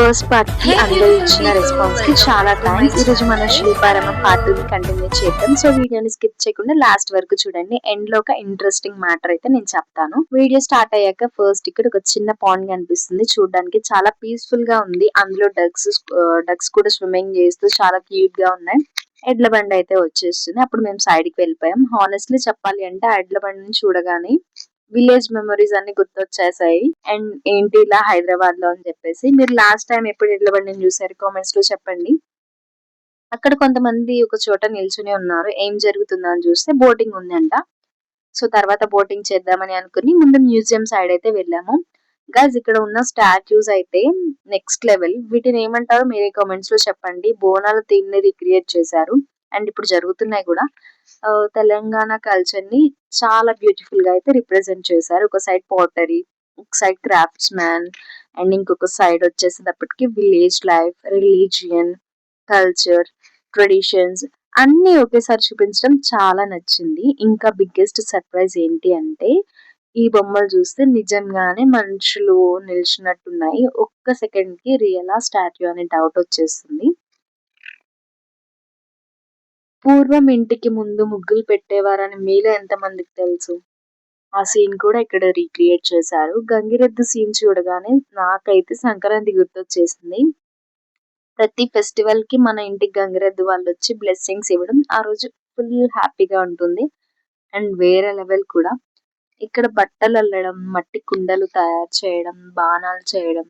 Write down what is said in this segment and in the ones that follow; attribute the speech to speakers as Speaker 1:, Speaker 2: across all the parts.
Speaker 1: First part కి అందరూ ఇచ్చిన రెస్పాన్స్ కి చాలా థ్యాంక్స్. ఈ రోజు మన శిల్పారామం పార్ట్ 2 ని కంటిన్యూ చేద్దాం. సో వీడియోని స్కిప్ చేయకుండా లాస్ట్ వరకు చూడండి. ఎండ్ లో ఒక ఇంట్రెస్టింగ్ మ్యాటర్ అయితే నేను చెప్తాను. వీడియో స్టార్ట్ అయ్యాక ఫస్ట్ ఇక్కడ ఒక చిన్న పాండ్ కనిపిస్తుంది. చూడడానికి చాలా పీస్ఫుల్ గా ఉంది. అందులో డక్స్ కూడా స్విమ్మింగ్ చేస్తూ చాలా క్యూట్ గా ఉన్నాయి. ఎడ్ల బండి అయితే వచ్చేస్తుంది. అప్పుడు మేము సైడ్ కి వెళ్ళిపోయాం. హానెస్ట్లీ చెప్పాలి అంటే ఆ ఎడ్ల బండిని చూడగానే విలేజ్ మెమరీస్ అన్ని గుర్తొచ్చేసాయి. అండ్ ఏంటి ఇలా హైదరాబాద్ లో అని చెప్పేసి, మీరు లాస్ట్ టైం ఎప్పుడు ఎడ్ల బండిని చూసారు కామెంట్స్ లో చెప్పండి. అక్కడ కొంతమంది ఒక చోట నిల్చుని ఉన్నారు. ఏం జరుగుతుందో అని చూస్తే బోటింగ్ ఉంది అంట. సో తర్వాత బోటింగ్ చేద్దామని అనుకుని ముందు మ్యూజియం సైడ్ అయితే వెళ్ళాము. గైస్ ఇక్కడ ఉన్న స్టాచ్యూస్ అయితే నెక్స్ట్ లెవెల్. వీటిని ఏమంటారో మీరే కామెంట్స్ లో చెప్పండి. బోనాల థీమ్ ని రిక్రియేట్ చేశారు. అండ్ ఇప్పుడు జరుగుతున్నాయి కూడా. తెలంగాణ కల్చర్ ని చాలా బ్యూటిఫుల్ గా అయితే రిప్రజెంట్ చేశారు. ఒక సైడ్ పాటరీ, ఒక సైడ్ క్రాఫ్ట్స్ మ్యాన్, అండ్ ఇంకొక సైడ్ వచ్చేసేటప్పటికి village life, religion, culture, traditions అన్ని ఒకేసారి చూపించడం చాలా నచ్చింది. ఇంకా బిగ్గెస్ట్ సర్ప్రైజ్ ఏంటి అంటే ఈ బొమ్మలు చూస్తే నిజంగానే మనుషులు నిల్చున్నట్టున్నాయి. ఒక్క సెకండ్ కి రియల్ స్టాట్యూ అనే డౌట్ వచ్చేస్తుంది. పూర్వం ఇంటికి ముందు ముగ్గులు పెట్టేవారని మీలో ఎంతమందికి తెలుసు? ఆ సీన్ కూడా ఇక్కడ రీక్రియేట్ చేశారు. గంగిరెద్దు సీన్ చూడగానే నాకైతే సంక్రాంతి గుర్తొచ్చేసింది. ప్రతి ఫెస్టివల్ కి మన ఇంటికి గంగిరెద్దు వాళ్ళు వచ్చి బ్లెస్సింగ్స్ ఇవ్వడం ఆ రోజు ఫుల్ హ్యాపీగా ఉంటుంది. అండ్ వేరే లెవెల్ కూడా. ఇక్కడ బట్టలు అల్లడం, మట్టి కుండలు తయారు చేయడం, బాణాలు చేయడం,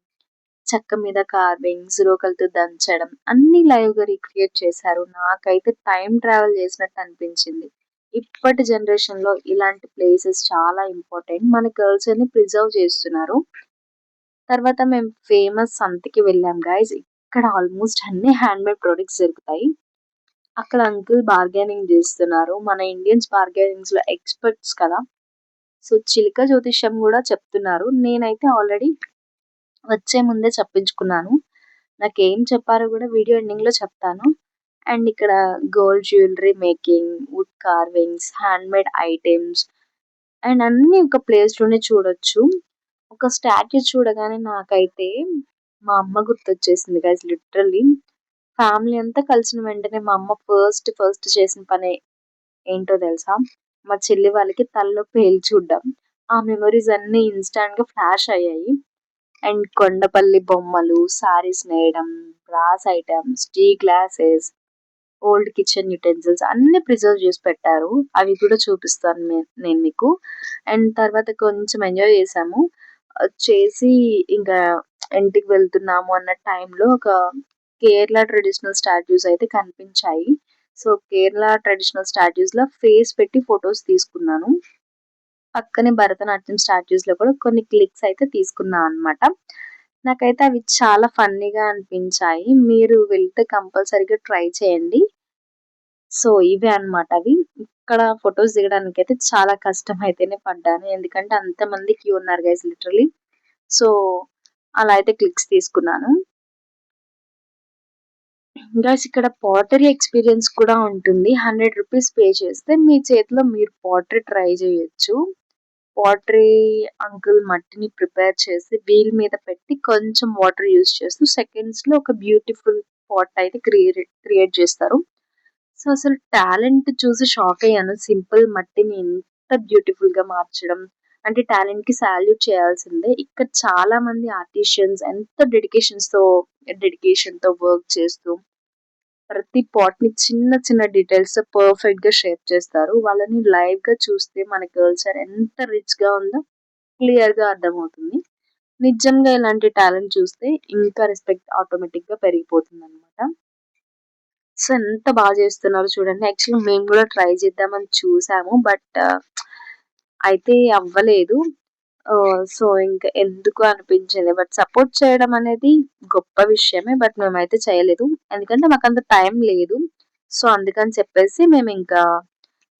Speaker 1: చెక్క మీద కార్వింగ్స్, రోకలతో దంచడం అన్ని లైవ్ గా రీక్రియేట్ చేశారు. నాకైతే టైం ట్రావెల్ చేసినట్టు అనిపించింది. ఇప్పటి జనరేషన్ లో ఇలాంటి ప్లేసెస్ చాలా ఇంపార్టెంట్. మన కల్చర్ ని ప్రిజర్వ్ చేస్తున్నారు. తర్వాత మేము ఫేమస్ సంతకి వెళ్ళాం గైస్. ఇక్కడ ఆల్మోస్ట్ అన్ని హ్యాండ్ మేడ్ ప్రొడక్ట్స్ దొరుకుతాయి. అక్కడ అంకుల్ బార్గెనింగ్ చేస్తున్నారు. మన ఇండియన్స్ బార్గెనింగ్స్ లో ఎక్స్పర్ట్స్ కదా. సో చిలుక జ్యోతిష్యం కూడా చెప్తున్నారు. నేనైతే ఆల్రెడీ వచ్చే ముందే చెప్పించుకున్నాను. నాకేం చెప్పారో కూడా వీడియో ఎండింగ్ లో చెప్తాను. అండ్ ఇక్కడ gold jewellery making, wood carvings, hand made items and అన్ని ఒక ప్లేస్ లోనే చూడొచ్చు. ఒక స్టాట్యూ చూడగానే నాకైతే మా అమ్మ గుర్తొచ్చేసింది గైస్. లిటరల్లీ ఫ్యామిలీ అంతా కలిసిన వెంటనే మా అమ్మ ఫస్ట్ చేసిన పని ఏంటో తెలుసా? మా చెల్లి వాళ్ళకి తలలో పేలు చూడ్డం. ఆ మెమరీస్ అన్ని ఇన్స్టాంట్ గా ఫ్లాష్ అయ్యాయి. అండ్ కొండపల్లి బొమ్మలు, సారీస్ నేయడం, brass items, tea glasses, old kitchen utensils అన్ని ప్రిజర్వ్ చేసి పెట్టారు. అవి కూడా చూపిస్తాను నేను మీకు. అండ్ తర్వాత కొంచెం ఎంజాయ్ చేసాము. చేసి ఇంకా ఇంటికి వెళ్తున్నాము అన్న టైంలో ఒక కేరళ ట్రెడిషనల్ స్టాట్యూస్ అయితే కనిపించాయి. సో కేరళ ట్రెడిషనల్ స్టాట్యూస్ లో ఫేస్ పెట్టి ఫొటోస్ తీసుకున్నాను. పక్కనే భరతనాట్యం స్టాట్యూస్ లో కూడా కొన్ని క్లిక్స్ అయితే తీసుకున్నా అన్నమాట. నాకైతే అవి చాలా ఫన్నీగా అనిపించాయి. మీరు వెళ్తే కంపల్సరీగా ట్రై చేయండి. సో ఇవే అన్నమాట అవి. ఇక్కడ ఫొటోస్ దిగడానికి అయితే చాలా కష్టం అయితేనే పడ్డాను. ఎందుకంటే అంతమంది క్యూ ఉన్నారు గైస్ లిటరలీ. సో అలా అయితే క్లిక్స్ తీసుకున్నాను. గైస్ ఇక్కడ పాటరీ ఎక్స్పీరియన్స్ కూడా ఉంటుంది. 100 రూపీస్ పే చేస్తే మీ చేతిలో మీరు పాటరీ ట్రై చేయొచ్చు. పాటరీ అంకుల్ మట్టిని ప్రిపేర్ చేసి వీల్ మీద పెట్టి కొంచెం వాటర్ యూజ్ చేస్తూ సెకండ్స్ లో ఒక బ్యూటిఫుల్ పాట్ అయితే క్రియేట్ చేస్తారు. సో అసలు టాలెంట్ చూసి షాక్ అయ్యాను. సింపుల్ మట్టిని ఎంత బ్యూటిఫుల్ గా మార్చడం అంటే టాలెంట్ కి సాల్యూట్ చేయాల్సిందే. ఇక్కడ చాలా మంది ఆర్టిషియన్స్ ఎంత డెడికేషన్ తో వర్క్ చేస్తూ ప్రతి పాట్ ని చిన్న చిన్న డీటెయిల్స్ తో పర్ఫెక్ట్ గా షేప్ చేస్తారు. వాళ్ళని లైవ్ గా చూస్తే మన కల్చర్ ఎంత రిచ్ గా ఉందో క్లియర్ గా అర్థమవుతుంది. నిజంగా ఇలాంటి టాలెంట్ చూస్తే ఇంకా రెస్పెక్ట్ ఆటోమేటిక్ గా పెరిగిపోతుంది అనమాట. సో ఎంత బాగా చేస్తున్నారు చూడండి. యాక్చువల్లీ మేము కూడా ట్రై చేద్దామని చూసాము. బట్ అయితే అవ్వలేదు. సో ఇంకా ఎందుకు అనిపించింది. బట్ సపోర్ట్ చేయడం అనేది గొప్ప విషయమే. బట్ మేమైతే చేయలేదు. ఎందుకంటే మాకు అంత టైం లేదు. సో అందుకని చెప్పేసి మేము ఇంకా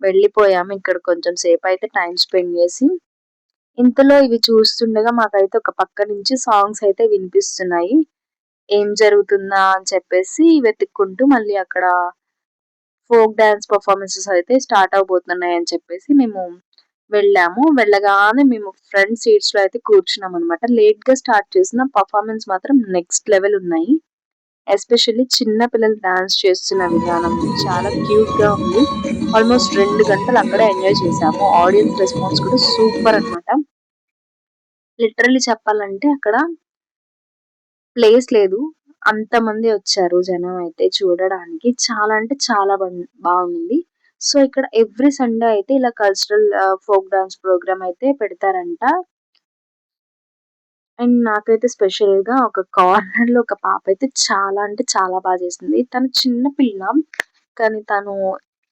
Speaker 1: వెళ్ళిపోయాము. ఇక్కడ కొంచెం సేపు అయితే టైం స్పెండ్ చేసి ఇంతలో ఇవి చూస్తుండగా మాకైతే ఒక పక్క నుంచి సాంగ్స్ అయితే వినిపిస్తున్నాయి. ఏం జరుగుతుందా అని చెప్పేసి వెతుక్కుంటూ మళ్ళీ అక్కడ ఫోక్ డాన్స్ పర్ఫార్మెన్సెస్ అయితే స్టార్ట్ అవబోతున్నాయి అని చెప్పేసి మేము వెళ్ళాము. వెళ్ళగానే మేము ఫ్రంట్ సీట్స్ లో అయితే కూర్చున్నాం అనమాట. లేట్ గా స్టార్ట్ చేసిన పర్ఫార్మెన్స్ మాత్రం నెక్స్ట్ లెవెల్ ఉన్నాయి. ఎస్పెషల్లీ చిన్న పిల్లలు డాన్స్ చేస్తున్న విధానం చాలా క్యూట్ గా ఉంది. ఆల్మోస్ట్ 2 గంటలు అక్కడే ఎంజాయ్ చేసాము. ఆడియన్స్ రెస్పాన్స్ కూడా సూపర్ అన్నమాట. లిటరల్లీ చెప్పాలంటే అక్కడ ప్లేస్ లేదు. అంతమంది వచ్చారు జనం అయితే చూడడానికి. చాలా అంటే చాలా బాగుంది. సో ఇక్కడ ఎవ్రీ సండే అయితే ఇలా కల్చరల్ ఫోక్ డాన్స్ ప్రోగ్రామ్ అయితే పెడతారంట. అండ్ నాకైతే స్పెషల్ గా ఒక కార్నర్ లో ఒక పాప అయితే చాలా అంటే చాలా బాగా చేసింది. తను చిన్న పిల్ల కానీ తను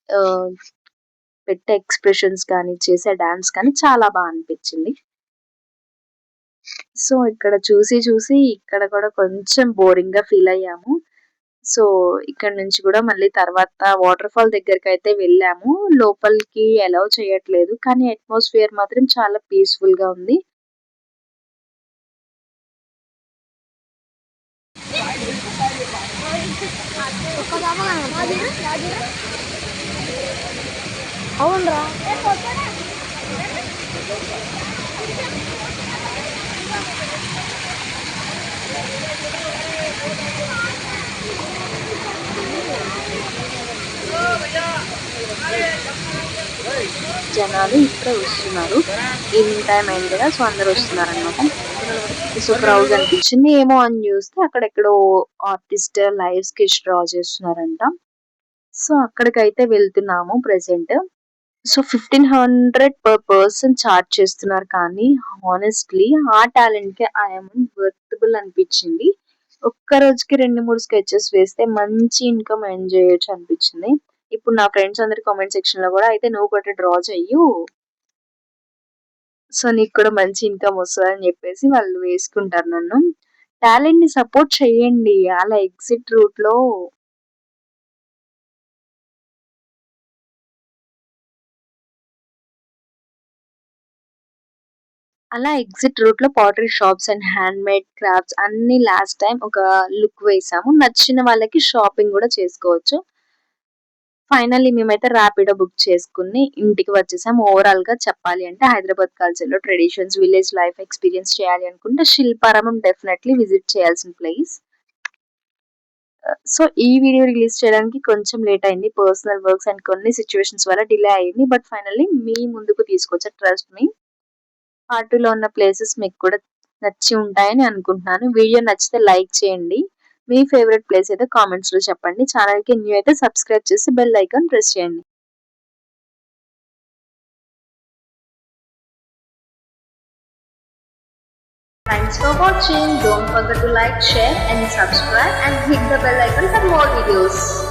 Speaker 1: ఆ, పెట్టే ఎక్స్ప్రెషన్స్ కానీ చేసే డాన్స్ కానీ చాలా బాగా అనిపించింది. సో ఇక్కడ చూసి చూసి ఇక్కడ కూడా కొంచెం బోరింగ్ గా ఫీల్ అయ్యాము. సో ఇక్కడ నుంచి కూడా మళ్ళీ తర్వాత వాటర్ ఫాల్ దగ్గరికి అయితే వెళ్ళాము. లోపలికి అలౌ చేయట్లేదు కానీ అట్మాస్ఫియర్ మాత్రం చాలా పీస్ఫుల్ గా ఉంది.
Speaker 2: అవునరా
Speaker 1: జనాలు ఇక్కడ వస్తున్నారు. ఈవినింగ్ టైం అయింది కదా, సో అందరు వస్తున్నారు అనమాట. సో క్రౌడ్ అనిపించింది. ఏమో అని చూస్తే అక్కడెక్కడో ఆర్టిస్ట్ లైవ్ స్కెచ్ డ్రా చేస్తున్నారంట. సో అక్కడికైతే వెళ్తున్నాము present. So 1500 per person charge చేస్తున్నారు కానీ హానెస్ట్లీ ఆ టాలెంట్ కి ఆ అమౌంట్ వర్తబుల్ అనిపించింది. ఒక్క రోజుకి 2-3 స్కెచెస్ వేస్తే మంచి ఇన్కమ్ ఎర్న్ చేయొచ్చు అనిపించింది. ఇప్పుడు నా ఫ్రెండ్స్ అందరి కామెంట్ సెక్షన్ లో కూడా అయితే నువ్వు కూడా డ్రా చెయ్యు, సో నీకు కూడా మంచి ఇన్కమ్ వస్తుంది అని చెప్పేసి వాళ్ళు వేసుకుంటారు నన్ను. టాలెంట్ ని సపోర్ట్ చేయండి. అలా ఎగ్జిట్ రూట్ లో pottery shops and hand made crafts అన్ని లాస్ట్ టైం ఒక లుక్ వేసాము. నచ్చిన వాళ్ళకి షాపింగ్ కూడా చేసుకోవచ్చు. ఫైనల్లీ మేమైతే ర్యాపిడో బుక్ చేసుకుని ఇంటికి వచ్చేసాం. ఓవరాల్ గా చెప్పాలి అంటే హైదరాబాద్ కల్చర్ లో ట్రెడిషన్స్ విలేజ్ లైఫ్ ఎక్స్పీరియన్స్ చేయాలి అనుకుంటే శిల్పారామం డెఫినెట్లీ విజిట్ చేయాల్సిన ప్లేస్. సో ఈ వీడియో రిలీజ్ చేయడానికి కొంచెం లేట్ అయింది. పర్సనల్ వర్క్స్ అండ్ కొన్ని సిచ్యువేషన్స్ వల్ల డిలే అయింది. బట్ ఫైనల్లీ మీ ముందుకు తీసుకొచ్చా, ట్రస్ట్ మీ. పార్ట్ 2 లో ఉన్న ప్లేసెస్ మీకు కూడా నచ్చి ఉంటాయని అనుకుంటున్నాను. వీడియో నచ్చితే లైక్ చేయండి. మీ ఫేవరెట్ ప్లేస్ అయితే కామెంట్స్ లో చెప్పండి. ఛానల్ కి న్యూ అయితే సబ్స్క్రైబ్ చేసి బెల్ ఐకాన్ ప్రెస్ చేయండి. Thanks for watching. Don't forget to like, share and subscribe and hit the bell icon for more videos.